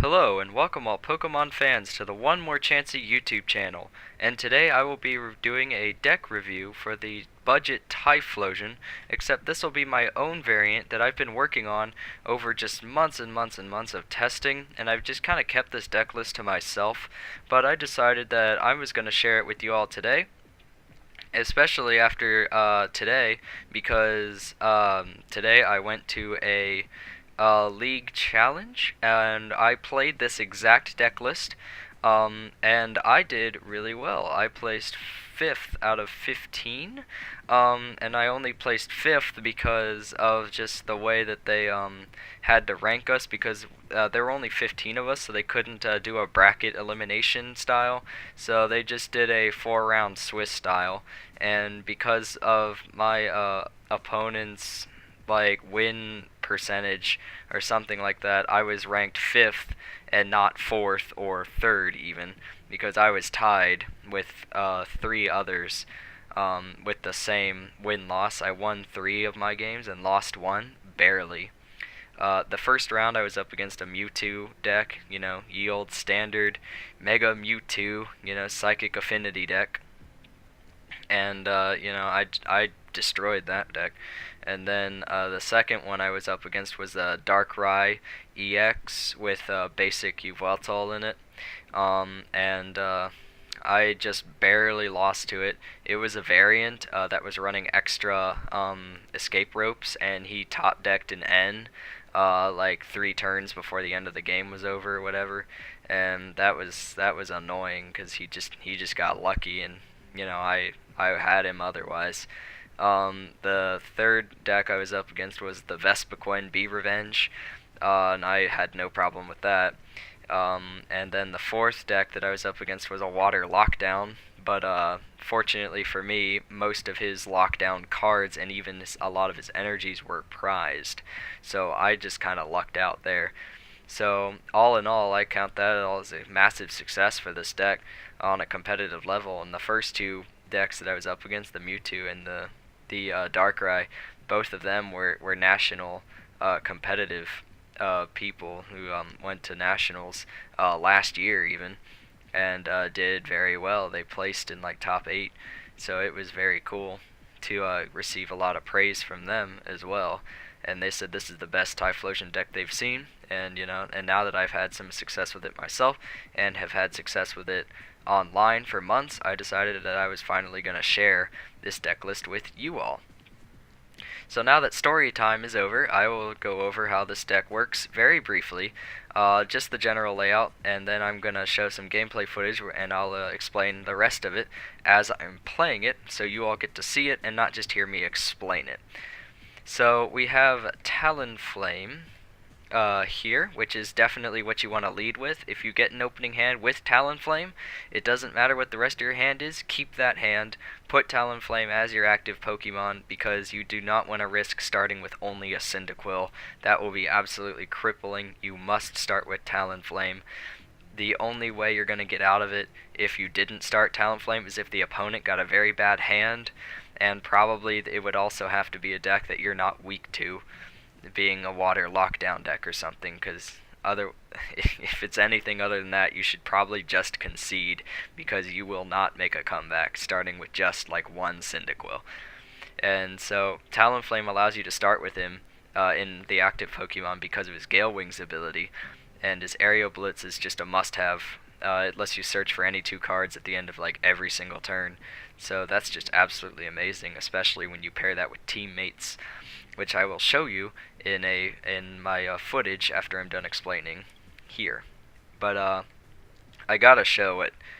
Hello and welcome all Pokemon fans to the One More Chancey YouTube channel, and today I will be doing a deck review for the budget Typhlosion, except this will be my own variant that I've been working on over just months and months and months of testing, and I've just kind of kept this deck list to myself, but I decided that I was going to share it with you all today, especially after today, because today I went to a league challenge and I played this exact deck list, and I did really well. I placed 5th out of 15, and I only placed 5th because of just the way that they had to rank us, because there were only 15 of us, so they couldn't do a bracket elimination style, so they just did a 4-round Swiss style, and because of my opponent's like win percentage or something like that, I was ranked 5th and not 4th or 3rd even, because I was tied with 3 others with the same win-loss. I won 3 of my games and lost 1, barely. The first round I was up against a Mewtwo deck, ye old standard Mega Mewtwo, Psychic Affinity deck, and I destroyed that deck. And then the second one I was up against was a Darkrai EX with basic Yveltal in it, and I just barely lost to it. It was a variant that was running extra escape ropes, and he top decked an N like 3 turns before the end of the game was over or whatever, and that was annoying because he just got lucky, and I had him otherwise. The third deck I was up against was the Vespiquen Be Revenge, and I had no problem with that. And then the fourth deck that I was up against was a Water Lockdown, but fortunately for me, most of his lockdown cards and even a lot of his energies were prized, so I just kind of lucked out there. So all in all, I count that all as a massive success for this deck on a competitive level. And the first 2 decks that I was up against, the Mewtwo and the Darkrai, both of them were national competitive people who went to nationals last year even, and did very well. They placed in like top 8, so it was very cool to receive a lot of praise from them as well. And they said this is the best Typhlosion deck they've seen, and and now that I've had some success with it myself and have had success with it online for months, I decided that I was finally going to share this deck list with you all. So now that story time is over, I will go over how this deck works very briefly, just the general layout, and then I'm going to show some gameplay footage and I'll explain the rest of it as I'm playing it, so you all get to see it and not just hear me explain it. So we have Talonflame here, which is definitely what you want to lead with. If you get an opening hand with Talonflame, it doesn't matter what the rest of your hand is, keep that hand, put Talonflame as your active Pokemon, because you do not want to risk starting with only a Cyndaquil. That will be absolutely crippling. You must start with Talonflame. The only way you're going to get out of it if you didn't start Talonflame is if the opponent got a very bad hand, and probably it would also have to be a deck that you're not weak to, being a Water Lockdown deck or something, because if it's anything other than that, you should probably just concede, because you will not make a comeback starting with just like one Cyndaquil. And so Talonflame allows you to start with him in the active Pokemon because of his Gale Wings ability, and his Aerial Blitz is just a must-have. It lets you search for any 2 cards at the end of like every single turn, so that's just absolutely amazing, especially when you pair that with teammates, which I will show you in my footage after I'm done explaining here. But I gotta show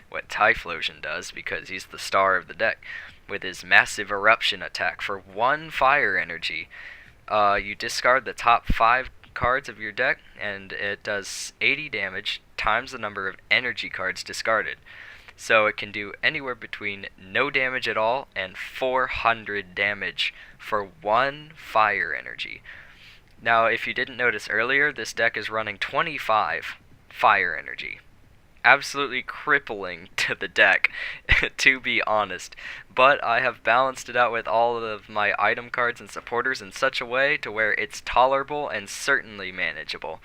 what Typhlosion does, because he's the star of the deck. With his massive eruption attack for 1 fire energy, you discard the top 5 cards of your deck, and it does 80 damage times the number of energy cards discarded. So it can do anywhere between no damage at all and 400 damage for 1 fire energy. Now, if you didn't notice earlier, this deck is running 25 fire energy. Absolutely crippling to the deck, to be honest. But I have balanced it out with all of my item cards and supporters in such a way to where it's tolerable and certainly manageable.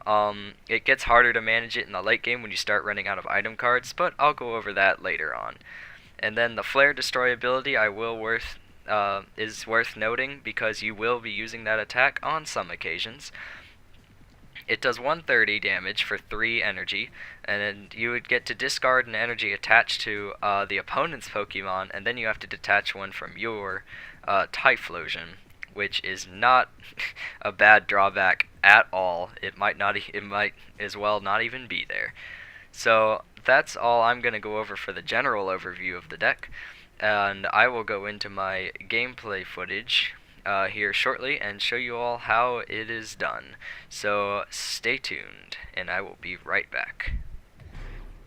It gets harder to manage it in the late game when you start running out of item cards, but I'll go over that later on. And then the Flare Destroy ability is worth noting because you will be using that attack on some occasions. It does 130 damage for 3 energy, and then you would get to discard an energy attached to the opponent's Pokemon, and then you have to detach one from your Typhlosion, which is not a bad drawback at all. It might as well not even be there. So that's all I'm going to go over for the general overview of the deck, and I will go into my gameplay footage here shortly and show you all how it is done. So stay tuned, and I will be right back.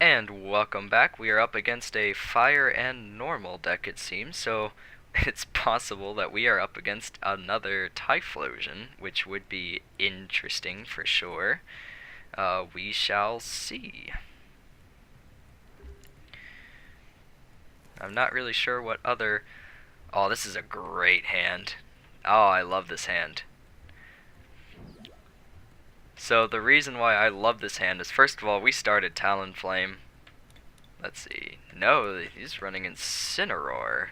And welcome back. We are up against a fire and normal deck, it seems, so it's possible that we are up against another Typhlosion, which would be interesting for sure. We shall see. I'm not really sure what other... Oh, this is a great hand. Oh, I love this hand. So the reason why I love this hand is, first of all, we started Talonflame. Let's see. No, he's running Incineroar.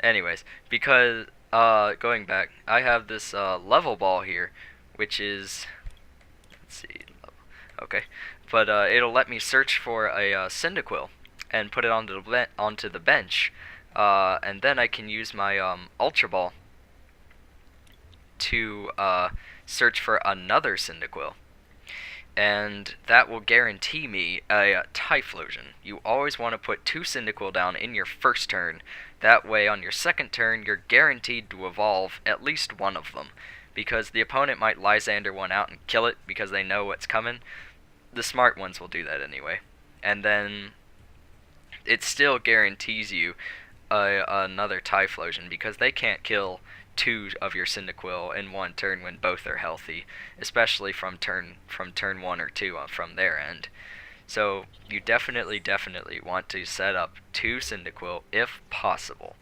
Anyways, because, going back, I have this level ball here, which is... Let's see. Okay. But it'll let me search for a Cyndaquil and put it onto the bench. And then I can use my Ultra Ball to search for another Cyndaquil, and that will guarantee me a Typhlosion. You always want to put 2 Cyndaquil down in your first turn. That way on your second turn you're guaranteed to evolve at least one of them, because the opponent might Lysander one out and kill it because they know what's coming. The smart ones will do that anyway, and then it still guarantees you another Typhlosion, because they can't kill 2 of your Cyndaquil in one turn when both are healthy, especially from turn 1 or 2 from their end. So you definitely want to set up 2 Cyndaquil if possible.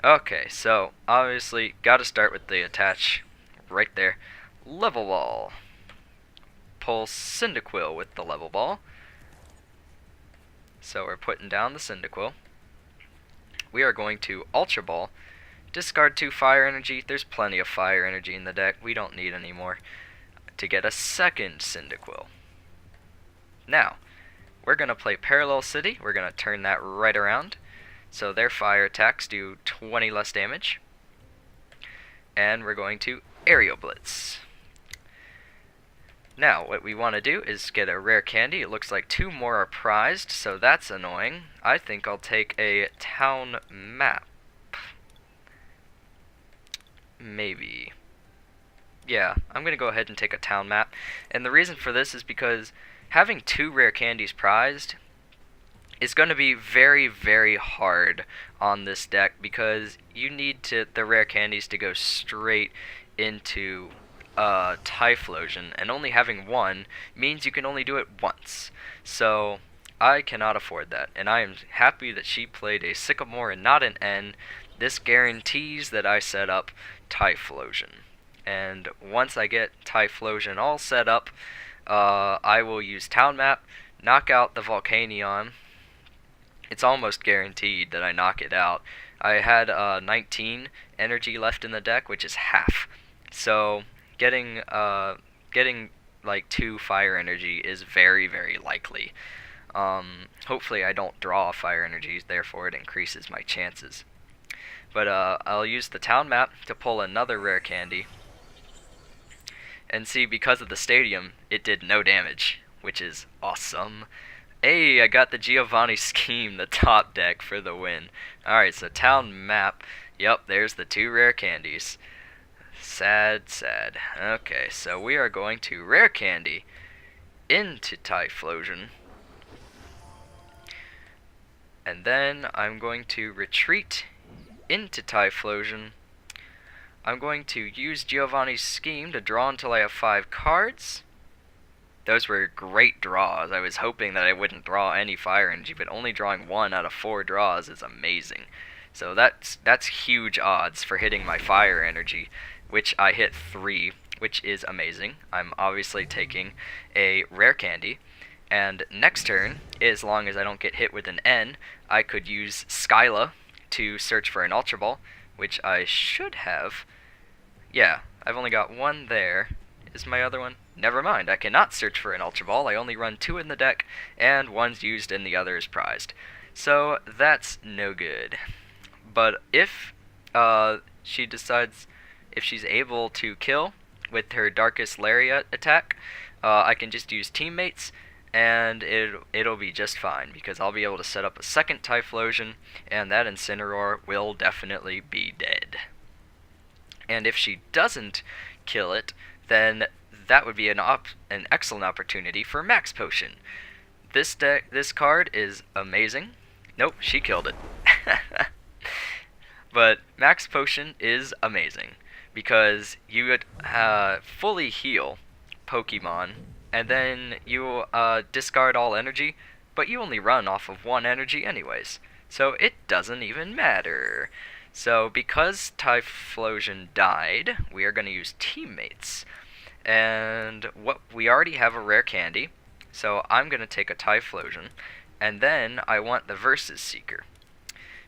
Okay, so obviously got to start with the attach right there. Level Ball. Pull Cyndaquil with the Level Ball. So we're putting down the Cyndaquil. We are going to Ultra Ball. Discard 2 fire energy. There's plenty of fire energy in the deck. We don't need any more. To get a second Cyndaquil. Now, we're going to play Parallel City. We're going to turn that right around. So their fire attacks do 20 less damage. And we're going to Aerial Blitz. Now, what we want to do is get a rare candy. It looks like 2 more are prized, so that's annoying. I think I'll take a town map. Maybe. Yeah, I'm going to go ahead and take a town map. And the reason for this is because having 2 rare candies prized is going to be very, very hard on this deck, because you need the rare candies to go straight into Typhlosion, and only having 1 means you can only do it once. So I cannot afford that, and I am happy that she played a Sycamore and not an N. This guarantees that I set up Typhlosion. And once I get Typhlosion all set up, I will use Town Map, knock out the Volcanion. It's almost guaranteed that I knock it out. I had 19 energy left in the deck, which is half. So getting like 2 fire energy is very, very likely. Hopefully I don't draw fire energies, therefore it increases my chances. But I'll use the town map to pull another rare candy. And see, because of the stadium, it did no damage, which is awesome. Hey, I got the Giovanni Scheme, the top deck, for the win. Alright, so town map. Yep, there's the 2 rare candies. Sad, sad. Okay, so we are going to rare candy into Typhlosion. And then I'm going to retreat into Typhlosion. I'm going to use Giovanni's Scheme to draw until I have 5 cards. Those were great draws. I was hoping that I wouldn't draw any fire energy, but only drawing 1 out of 4 draws is amazing. So that's huge odds for hitting my fire energy, which I hit 3. which is amazing. I'm obviously taking a rare candy. And next turn, as long as I don't get hit with an N, I could use Skyla to search for an Ultra Ball, which I should have. Yeah, I've only got one there. Is my other one? Never mind, I cannot search for an Ultra Ball. I only run 2 in the deck, and one's used and the other is prized. So that's no good. But if she decides, if she's able to kill with her Darkest Lariat attack, I can just use Teammates, and it'll be just fine, because I'll be able to set up a second Typhlosion, and that Incineroar will definitely be dead. And if she doesn't kill it, then that would be an excellent opportunity for Max Potion. This card is amazing. Nope, she killed it. But Max Potion is amazing, because you would fully heal Pokemon, and then you discard all energy, but you only run off of 1 energy anyways, so it doesn't even matter. So because Typhlosion died, we are going to use Teammates. And we already have a rare candy, so I'm going to take a Typhlosion, and then I want the Versus Seeker,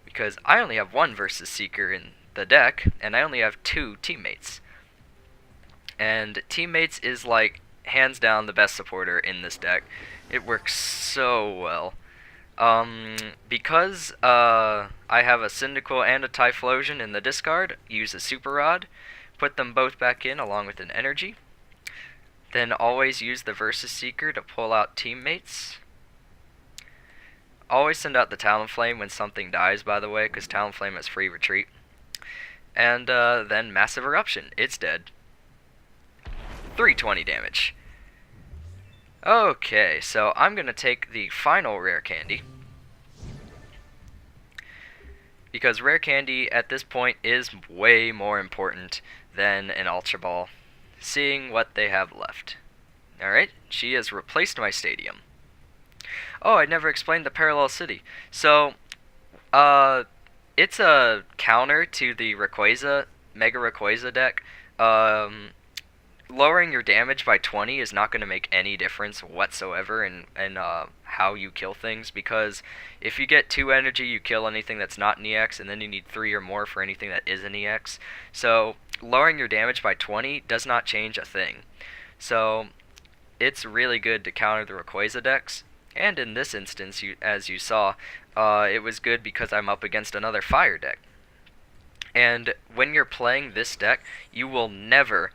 because I only have 1 Versus Seeker in the deck, and I only have 2 Teammates. And Teammates is like hands down the best supporter in this deck. It works so well. Because I have a Cyndaquil and a Typhlosion in the discard, use a Super Rod, put them both back in along with an energy. Then always use the Versus Seeker to pull out Teammates. Always send out the Talonflame when something dies, by the way, because Talonflame has free retreat. And then Massive Eruption. It's dead. 320 damage. Okay, so I'm going to take the final rare candy, because rare candy at this point is way more important than an Ultra Ball, seeing what they have left. Alright, she has replaced my stadium. Oh, I never explained the Parallel City. So, it's a counter to the Rayquaza, Mega Rayquaza deck. Lowering your damage by 20 is not going to make any difference whatsoever in how you kill things, because if you get 2 energy, you kill anything that's not an EX, and then you need 3 or more for anything that is an EX. So lowering your damage by 20 does not change a thing. So it's really good to counter the Rayquaza decks, and in this instance, as you saw, it was good because I'm up against another fire deck. And when you're playing this deck, you will never,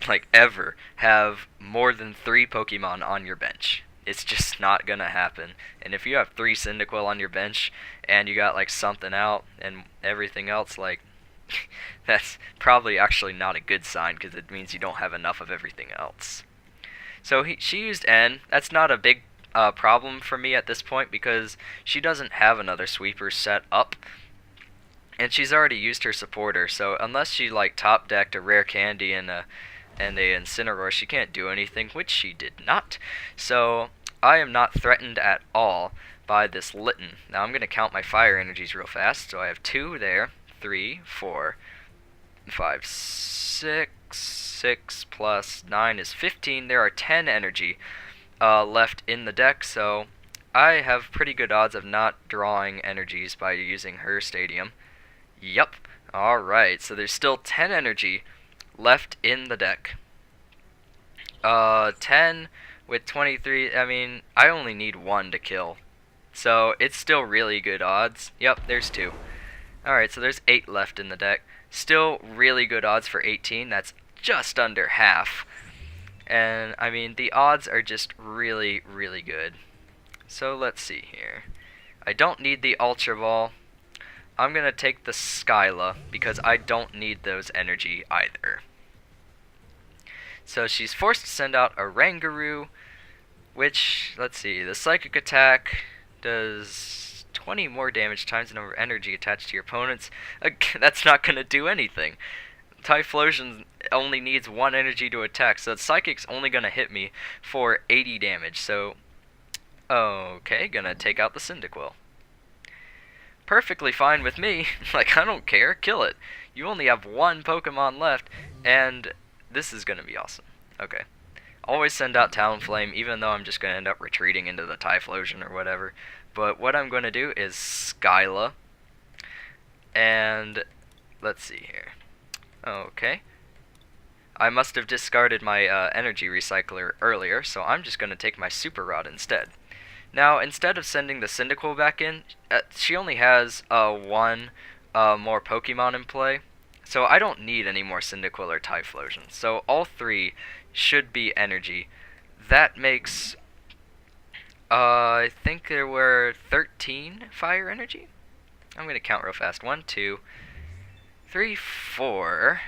like ever, have more than 3 Pokemon on your bench. It's just not gonna happen. And if you have 3 Cyndaquil on your bench and you got like something out and everything else, like that's probably actually not a good sign, because it means you don't have enough of everything else. So she used N. That's not a big problem for me at this point, because she doesn't have another sweeper set up, and she's already used her supporter. So unless she like top decked a rare candy and a Incineroar, she can't do anything, which she did not. So I am not threatened at all by this Litten. Now I'm going to count my fire energies real fast. So I have 2 there, 3, 4, 5, 6, 6 plus 9 is 15. There are 10 energy left in the deck, so I have pretty good odds of not drawing energies by using her stadium. Yup. Alright, so there's still 10 energy left in the deck. 10 with 23, I mean, I only need 1 to kill. So it's still really good odds. Yep, there's 2. Alright, so there's 8 left in the deck. Still really good odds for 18. That's just under half. And, I mean, the odds are just really, really good. So let's see here. I don't need the Ultra Ball. I'm going to take the Skyla, because I don't need those energy either. So she's forced to send out a Rangaroo, which, let's see, the Psychic Attack does 20 more damage times the number of energy attached to your opponents. That's not going to do anything. Typhlosion only needs 1 energy to attack, so the Psychic's only going to hit me for 80 damage. So, okay, gonna take out the Cyndaquil. Perfectly fine with me. Like, I don't care. Kill it. You only have 1 Pokemon left, and This is gonna be awesome. Okay. Always send out Talonflame, even though I'm just gonna end up retreating into the Typhlosion or whatever. But what I'm gonna do is Skyla. And let's see here. Okay. I must have discarded my energy recycler earlier, so I'm just gonna take my Super Rod instead. Now, instead of sending the Cyndaquil back in, she only has one more Pokemon in play, so I don't need any more Cyndaquil or Typhlosion. So all three should be energy. That makes, I think there were 13 fire energy? I'm going to count real fast. 1, 2, 3, 4,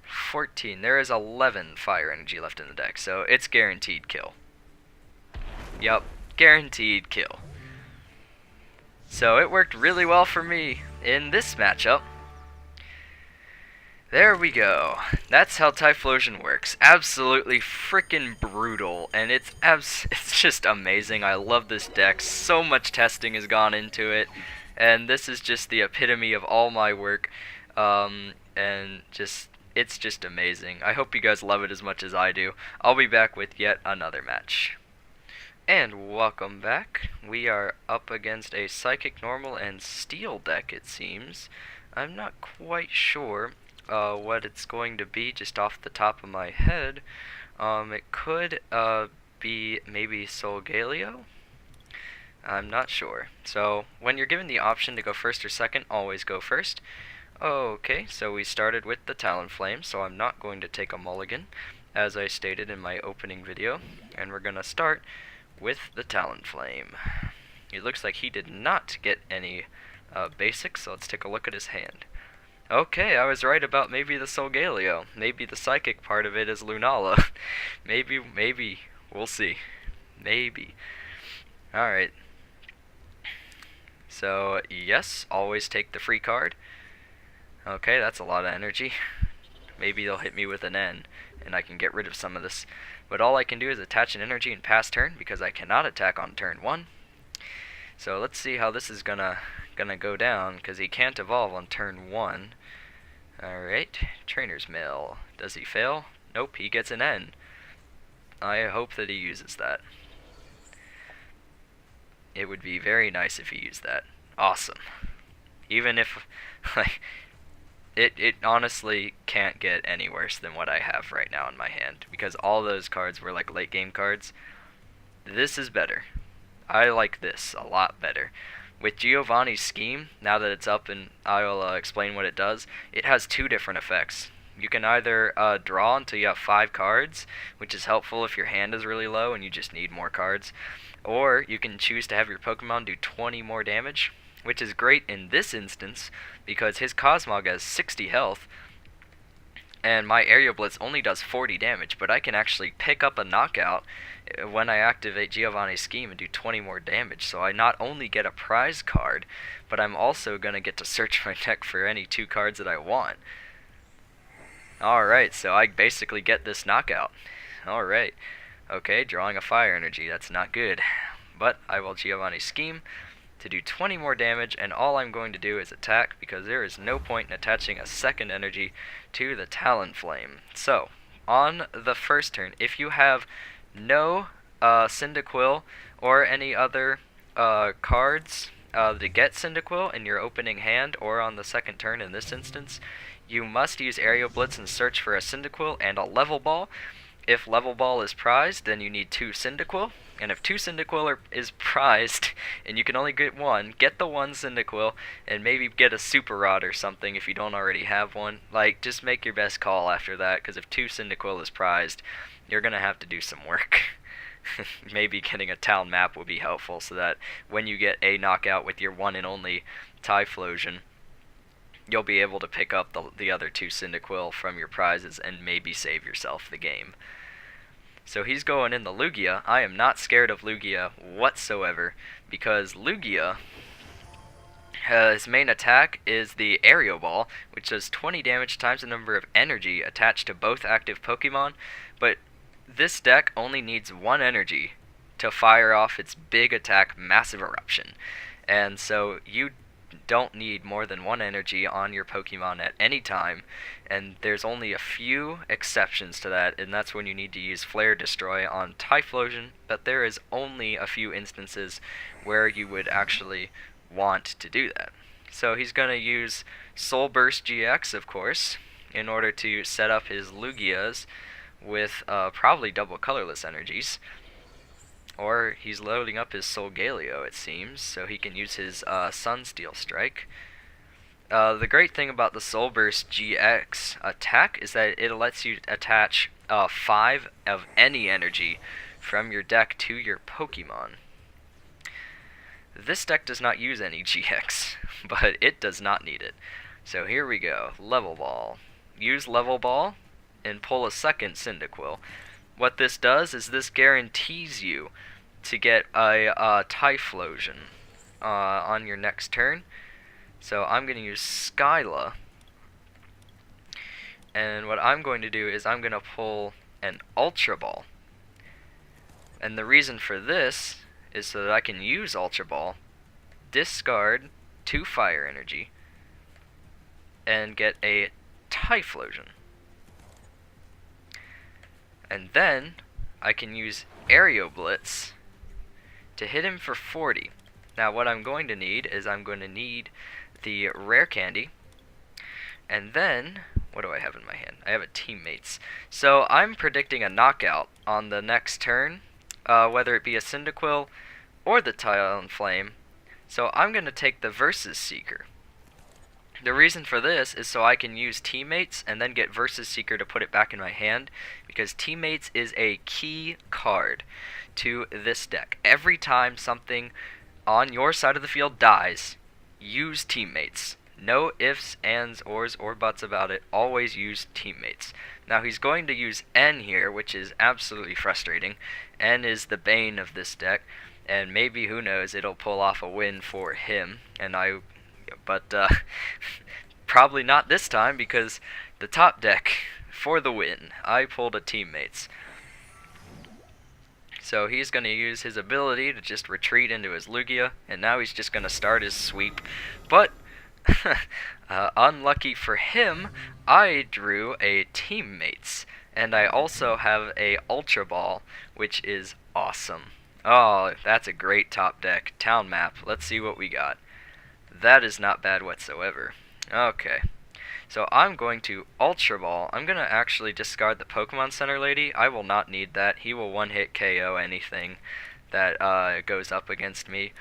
14. There is 11 fire energy left in the deck, so it's guaranteed kill. Yup, guaranteed kill. So it worked really well for me in this matchup. There we go. That's how Typhlosion works. Absolutely freaking brutal, and it's just amazing. I love this deck. So much testing has gone into it, and this is just the epitome of all my work. And it's just amazing. I hope you guys love it as much as I do. I'll be back with yet another match. And welcome back. We are up against a Psychic, Normal, and Steel deck, it seems. I'm not quite sure what it's going to be just off the top of my head. It could be maybe Solgaleo? I'm not sure. So, when you're given the option to go first or second, always go first. Okay, so we started with the Talonflame, so I'm not going to take a mulligan, as I stated in my opening video. And we're going to start with the Talonflame. It looks like he did not get any basics, so let's take a look at his hand. Okay, I was right about maybe the Solgaleo. Maybe the psychic part of it is Lunala. maybe. We'll see. Maybe. Alright. So, yes, always take the free card. Okay, that's a lot of energy. Maybe they'll hit me with an N, and I can get rid of some of this. But all I can do is attach an energy and pass turn, because I cannot attack on turn 1. So let's see how this is gonna go down, because he can't evolve on turn 1. Alright, Trainer's Mail. Does he fail? Nope, he gets an N. I hope that he uses that. It would be very nice if he used that. Awesome. Even if, like, it honestly can't get any worse than what I have right now in my hand, because all those cards were like late game cards. This is better. I like this a lot better. With Giovanni's Scheme, now that it's up and I will explain what it does, it has two different effects. You can either draw until you have 5 cards, which is helpful if your hand is really low and you just need more cards, or you can choose to have your Pokemon do 20 more damage, which is great in this instance because his Cosmog has 60 health and my Aerial Blitz only does 40 damage, but I can actually pick up a knockout when I activate Giovanni's Scheme and do 20 more damage. So I not only get a prize card, but I'm also going to get to search my deck for any 2 cards that I want. Alright, so I basically get this knockout. Alright. Okay, drawing a fire energy. That's not good. But I will Giovanni's Scheme to do 20 more damage, and all I'm going to do is attack, because there is no point in attaching a second energy to the Talonflame. So, on the first turn, if you have no Cyndaquil or any other cards to get Cyndaquil in your opening hand, or on the second turn in this instance, you must use Aerial Blitz and search for a Cyndaquil and a Level Ball. If Level Ball is prized, then you need 2 Cyndaquil. And if 2 Cyndaquil is prized, and you can only get 1, get the 1 Cyndaquil, and maybe get a Super Rod or something if you don't already have one. Like, just make your best call after that, because if 2 Cyndaquil is prized, you're going to have to do some work. Maybe getting a town map would be helpful, so that when you get a knockout with your one and only Typhlosion, you'll be able to pick up the other 2 Cyndaquil from your prizes and maybe save yourself the game. So he's going in the Lugia. I am not scared of Lugia whatsoever, because Lugia, his main attack is the Aerial Ball, which does 20 damage times the number of energy attached to both active Pokemon, but this deck only needs 1 energy to fire off its big attack, Massive Eruption. And so you don't need more than 1 energy on your Pokemon at any time, and there's only a few exceptions to that, and that's when you need to use Flare Destroy on Typhlosion, but there is only a few instances where you would actually want to do that. So he's going to use Soul Burst GX, of course, in order to set up his Lugias with probably double colorless energies. Or he's loading up his Solgaleo, it seems, so he can use his Sunsteel Strike. The great thing about the Soul Burst GX attack is that it lets you attach 5 of any energy from your deck to your Pokemon. This deck does not use any GX, but it does not need it. So here we go. Level Ball. Use Level Ball and pull a second Cyndaquil. What this does is this guarantees you to get a Typhlosion on your next turn. So I'm going to use Skyla. And what I'm going to do is I'm going to pull an Ultra Ball. And the reason for this is so that I can use Ultra Ball, discard 2 fire energy, and get a Typhlosion. And then I can use Aerial Blitz to hit him for 40. Now what I'm going to need is I'm going to need the Rare Candy, and then what do I have in my hand? I have a Teammates. So I'm predicting a knockout on the next turn, whether it be a Cyndaquil or the Talonflame. So I'm going to take the Versus Seeker. The reason for this is so I can use Teammates and then get Versus Seeker to put it back in my hand, because Teammates is a key card to this deck. Every time something on your side of the field dies, use Teammates. No ifs, ands, ors, or buts about it. Always use Teammates. Now he's going to use N here, which is absolutely frustrating. N is the bane of this deck, and maybe, who knows, it'll pull off a win for him. But probably not this time, because the top deck for the win. I pulled a Teammates. So he's going to use his ability to just retreat into his Lugia, and now he's just going to start his sweep. But unlucky for him, I drew a Teammates, and I also have a Ultra Ball, which is awesome. Oh, that's a great top deck. Town map. Let's see what we got. That is not bad whatsoever. Okay. So I'm going to Ultra Ball. I'm going to actually discard the Pokemon Center Lady. I will not need that. He will one-hit KO anything that goes up against me.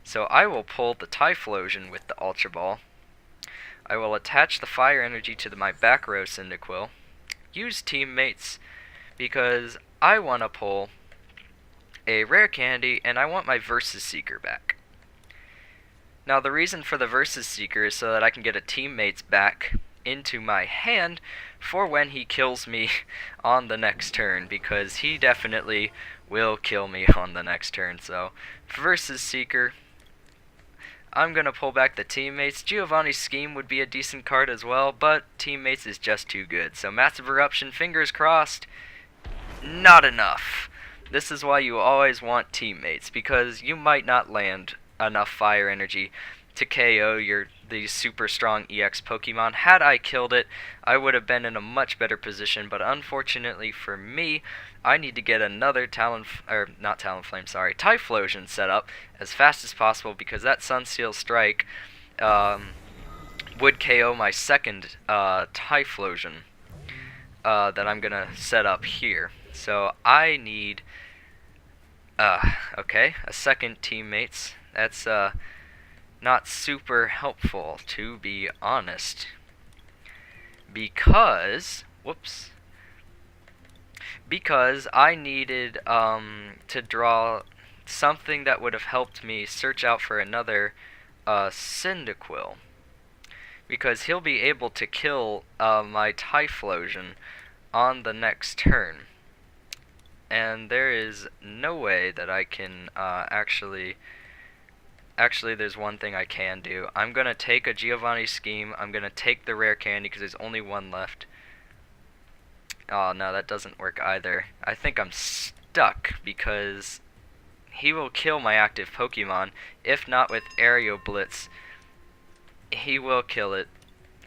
So I will pull the Typhlosion with the Ultra Ball. I will attach the Fire Energy to my back row Cyndaquil. Use Teammates because I want to pull a Rare Candy and I want my Versus Seeker back. Now the reason for the Versus Seeker is so that I can get a Teammates back into my hand for when he kills me on the next turn, because he definitely will kill me on the next turn. So Versus Seeker, I'm going to pull back the Teammates. Giovanni's Scheme would be a decent card as well, but Teammates is just too good. So Massive Eruption, fingers crossed, not enough. This is why you always want Teammates, because you might not land enough fire energy to KO these super strong EX Pokemon. Had I killed it, I would have been in a much better position, but unfortunately for me, I need to get another Typhlosion set up as fast as possible, because that Sunsteel Strike would KO my second Typhlosion that I'm gonna set up here. So I need a second Teammates. That's not super helpful, to be honest, because I needed to draw something that would have helped me search out for another Cyndaquil, because he'll be able to kill my Typhlosion on the next turn, and there is no way that I can Actually, there's one thing I can do. I'm going to take a Giovanni Scheme. I'm going to take the Rare Candy because there's only one left. Oh, no, that doesn't work either. I think I'm stuck because he will kill my active Pokemon, if not with Aerial Blitz. he will kill it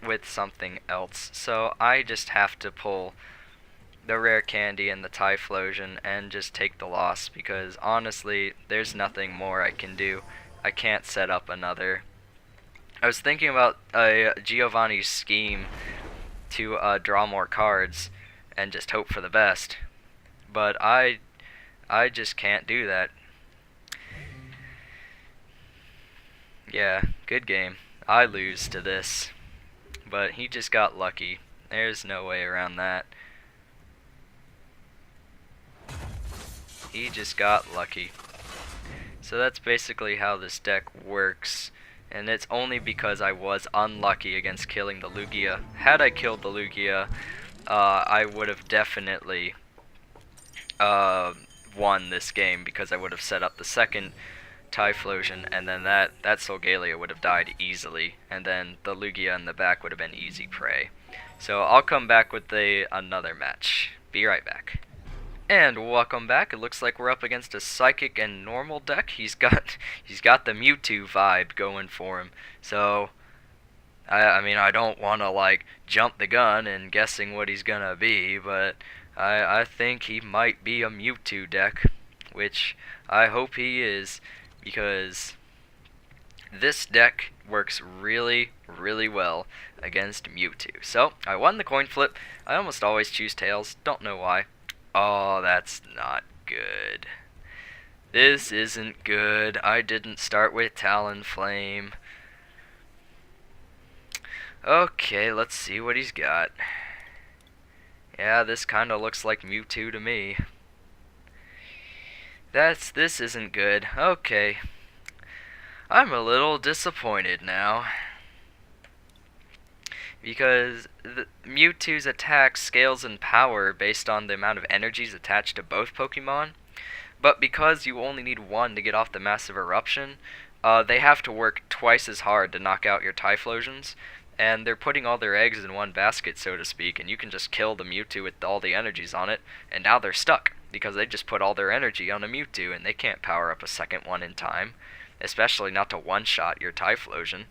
with something else. So I just have to pull the rare candy and the Typhlosion and just take the loss, because honestly, there's nothing more I can do. I can't set up another. I was thinking about Giovanni's scheme to draw more cards and just hope for the best, but I just can't do that. Yeah, good game. I lose to this, but he just got lucky. There's no way around that. He just got lucky. So that's basically how this deck works, and it's only because I was unlucky against killing the Lugia. Had I killed the Lugia, I would have definitely won this game, because I would have set up the second Typhlosion, and then that Solgalea would have died easily, and then the Lugia in the back would have been easy prey. So I'll come back with another match. Be right back. And welcome back. It looks like we're up against a Psychic and Normal deck. He's got the Mewtwo vibe going for him. So I mean, I don't want to like jump the gun and guessing what he's gonna be, but I think he might be a Mewtwo deck, which I hope he is, because this deck works really, really well against Mewtwo. So I won the coin flip. I almost always choose tails. Don't know why. Oh, that's not good. This isn't good. I didn't start with Talonflame. Okay, let's see what he's got. Yeah, this kind of looks like Mewtwo to me. This isn't good. Okay. I'm a little disappointed now, because Mewtwo's attack scales in power based on the amount of energies attached to both Pokemon, but because you only need one to get off the Massive Eruption, they have to work twice as hard to knock out your Typhlosions, and they're putting all their eggs in one basket, so to speak, and you can just kill the Mewtwo with all the energies on it, and now they're stuck, because they just put all their energy on a Mewtwo, and they can't power up a second one in time, especially not to one-shot your Typhlosion.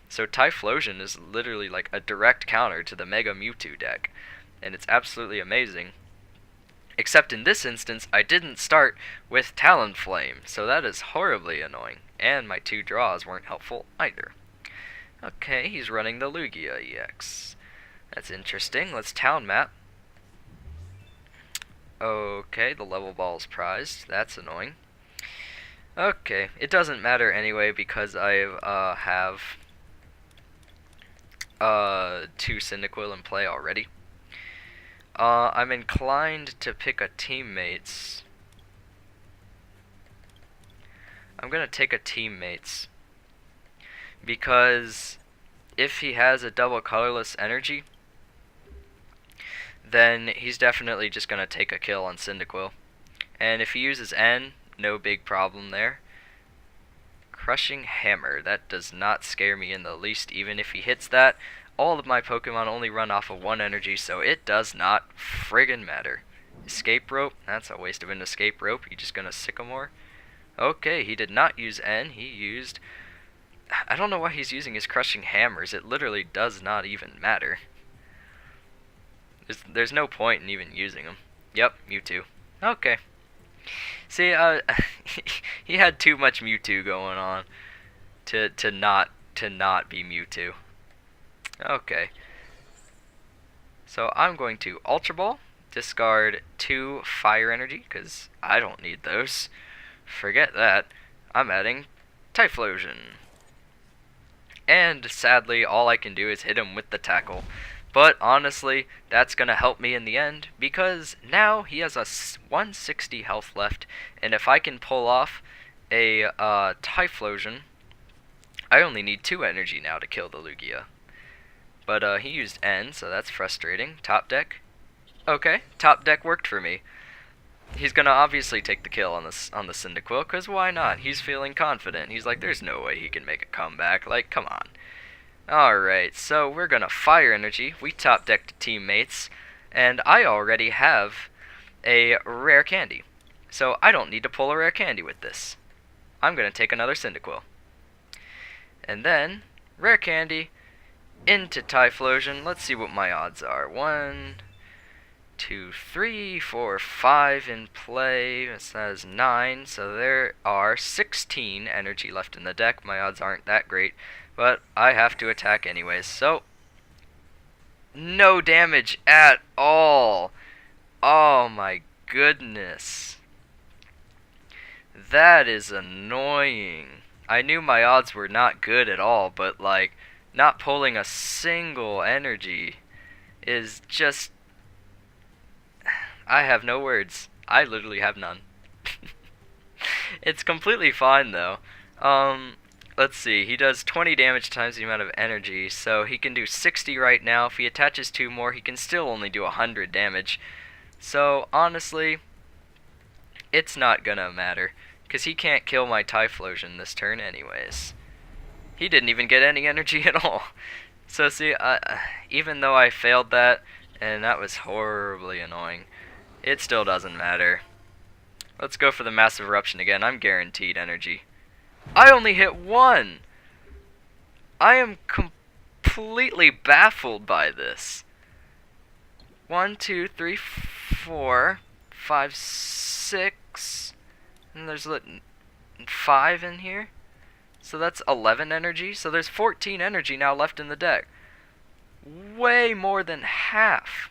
So Typhlosion is literally like a direct counter to the Mega Mewtwo deck, and it's absolutely amazing. Except in this instance, I didn't start with Talonflame, so that is horribly annoying, and my 2 draws weren't helpful either. Okay, he's running the Lugia EX. That's interesting. Let's town map. Okay, the level ball is prized. That's annoying. Okay, it doesn't matter anyway, because I have 2 Cyndaquil in play already. I'm inclined to pick a teammates. I'm gonna take a teammates, because if he has a double colorless energy, then he's definitely just gonna take a kill on Cyndaquil. And if he uses N, no big problem there. Crushing Hammer, that does not scare me in the least. Even if he hits that, all of my Pokemon only run off of 1 energy, so it does not friggin' matter. Escape Rope, that's a waste of an Escape Rope. You just gonna Sycamore? Okay, he did not use N, he used... I don't know why he's using his Crushing Hammers. It literally does not even matter. There's no point in even using them. Yep, Mewtwo. Okay. See, he had too much Mewtwo going on to not be Mewtwo. Okay. So I'm going to Ultra Ball, discard 2 Fire Energy, because I don't need those. Forget that. I'm adding Typhlosion. And sadly, all I can do is hit him with the Tackle. But honestly, that's going to help me in the end, because now he has a 160 health left, and if I can pull off a Typhlosion, I only need 2 energy now to kill the Lugia. But he used N, so that's frustrating. Top deck. Okay, top deck worked for me. He's going to obviously take the kill on the Cyndaquil, because why not? He's feeling confident. He's like, there's no way he can make a comeback. Like, come on. Alright, so we're gonna Fire Energy. We top decked teammates, and I already have a rare candy. So I don't need to pull a rare candy with this. I'm gonna take another Cyndaquil. And then Rare candy into Typhlosion. Let's see what my odds are. 1, 2, 3, 4, 5 in play. That is 9. So there are 16 energy left in the deck. My odds aren't that great, but I have to attack anyways. So no damage at all. Oh my goodness. That is annoying. I knew my odds were not good at all, but like not pulling a single energy is just... I have no words. I literally have none. It's completely fine though. Let's see. He does 20 damage times the amount of energy, so he can do 60 right now. If he attaches 2 more, he can still only do 100 damage. So honestly, it's not gonna matter, because he can't kill my Typhlosion this turn anyways. He didn't even get any energy at all. So see, even though I failed that, and that was horribly annoying, it still doesn't matter. Let's go for the Massive Eruption again. I'm guaranteed energy. I only hit 1! I am completely baffled by this. 1, 2, 3, 4, 5, 6, and there's 5 in here. So that's 11 energy. So there's 14 energy now left in the deck. Way more than half.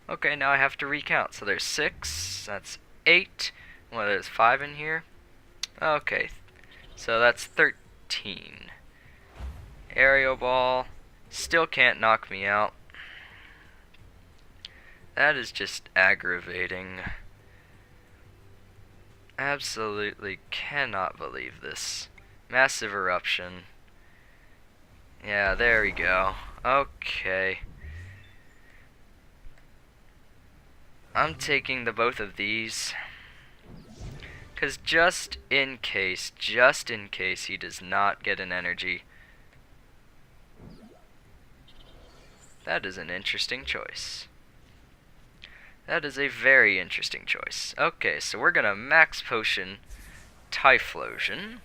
Okay, now I have to recount. So there's 6, that's 8. Well, there's 5 in here. Okay, so that's 13. Aerial Ball. Still can't knock me out. That is just aggravating. Absolutely cannot believe this. Massive Eruption. Yeah, there we go. Okay. I'm taking the both of these. Because just in case he does not get an energy. That is an interesting choice. That is a very interesting choice. Okay, so we're gonna Max Potion Typhlosion.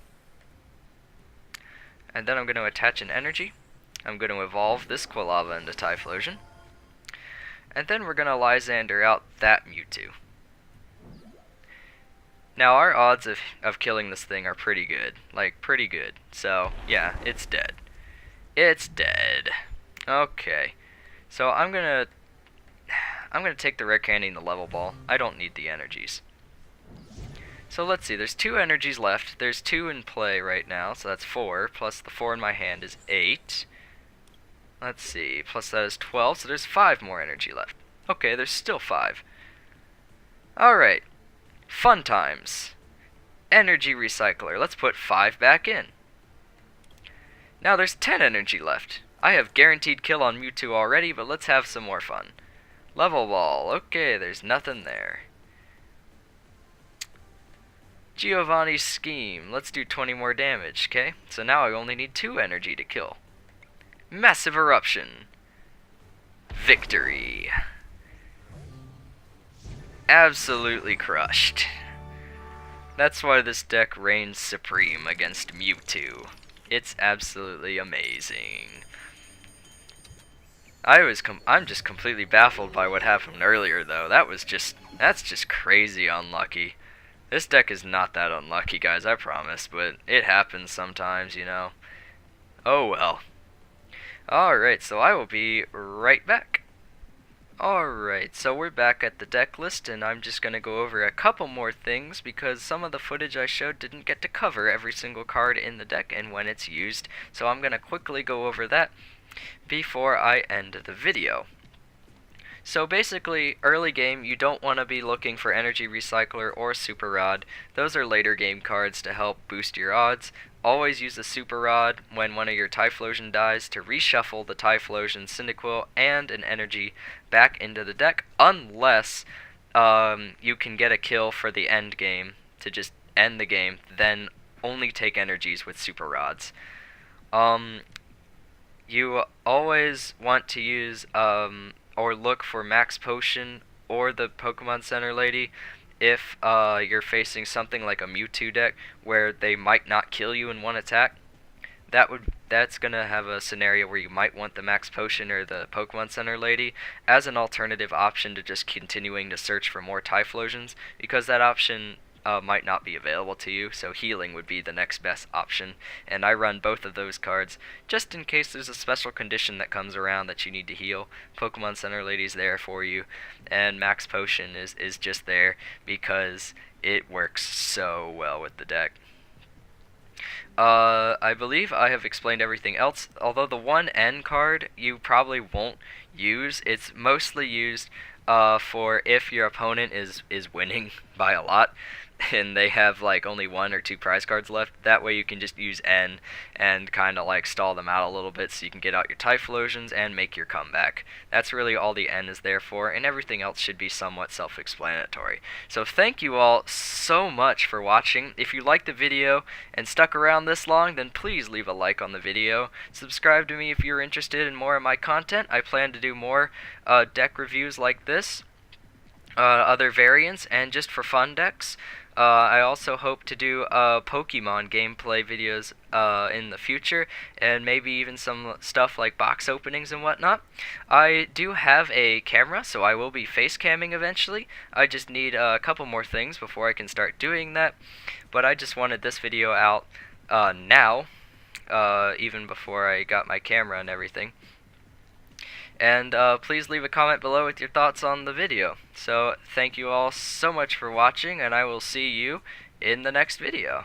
And then I'm gonna attach an energy. I'm gonna evolve this Quilava into Typhlosion. And then we're gonna Lysander out that Mewtwo. Now our odds of killing this thing are pretty good. Like, pretty good. So, yeah, it's dead. It's dead. Okay. So I'm gonna take the Rare Candy and the Level Ball. I don't need the energies. So let's see, there's 2 energies left. There's 2 in play right now, so that's 4, plus the 4 in my hand is 8. Let's see, plus that is 12, so there's 5 more energy left. Okay, there's still 5. Alright, fun times. Energy Recycler, let's put 5 back in. Now there's 10 energy left. I have guaranteed kill on Mewtwo already, but let's have some more fun. Level Ball, okay, there's nothing there. Giovanni's Scheme, let's do 20 more damage, okay? So now I only need 2 energy to kill. Massive Eruption. Victory. Absolutely crushed. That's why this deck reigns supreme against Mewtwo. It's absolutely amazing. I'm just completely baffled by what happened earlier though. That's just crazy unlucky. This deck is not that unlucky, guys, I promise, but it happens sometimes, you know. Oh well. Alright, so I will be right back. Alright, so we're back at the deck list, and I'm just going to go over a couple more things because some of the footage I showed didn't get to cover every single card in the deck and when it's used, so I'm going to quickly go over that before I end the video. So basically, early game, you don't want to be looking for Energy Recycler or Super Rod. Those are later game cards to help boost your odds. Always use a Super Rod when one of your Typhlosion dies to reshuffle the Typhlosion, Cyndaquil, and an energy back into the deck, unless you can get a kill for the end game to just end the game, then only take energies with Super Rods. You always want to use or look for Max Potion or the Pokemon Center lady if you're facing something like a Mewtwo deck where they might not kill you in one attack, that's gonna have a scenario where you might want the Max Potion or the Pokemon Center Lady as an alternative option to just continuing to search for more Typhlosions, because that option might not be available to you, so healing would be the next best option, and I run both of those cards just in case there's a special condition that comes around that you need to heal. Pokemon Center Lady's there for you, and Max Potion is just there because it works so well with the deck. I believe I have explained everything else, although the 1N card you probably won't use. It's mostly used for if your opponent is winning by a lot and they have like only 1 or 2 prize cards left. That way you can just use N and kind of like stall them out a little bit so you can get out your Typhlosions and make your comeback. That's really all the N is there for, and everything else should be somewhat self-explanatory. So thank you all so much for watching. If you liked the video and stuck around this long, then please leave a like on the video. Subscribe to me if you're interested in more of my content. I plan to do more deck reviews like this, other variants, and just for fun decks. I also hope to do Pokemon gameplay videos in the future, and maybe even some stuff like box openings and whatnot. I do have a camera, so I will be face camming eventually. I just need a couple more things before I can start doing that, but I just wanted this video out now, even before I got my camera and everything. And please leave a comment below with your thoughts on the video. So thank you all so much for watching, and I will see you in the next video.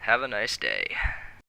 Have a nice day.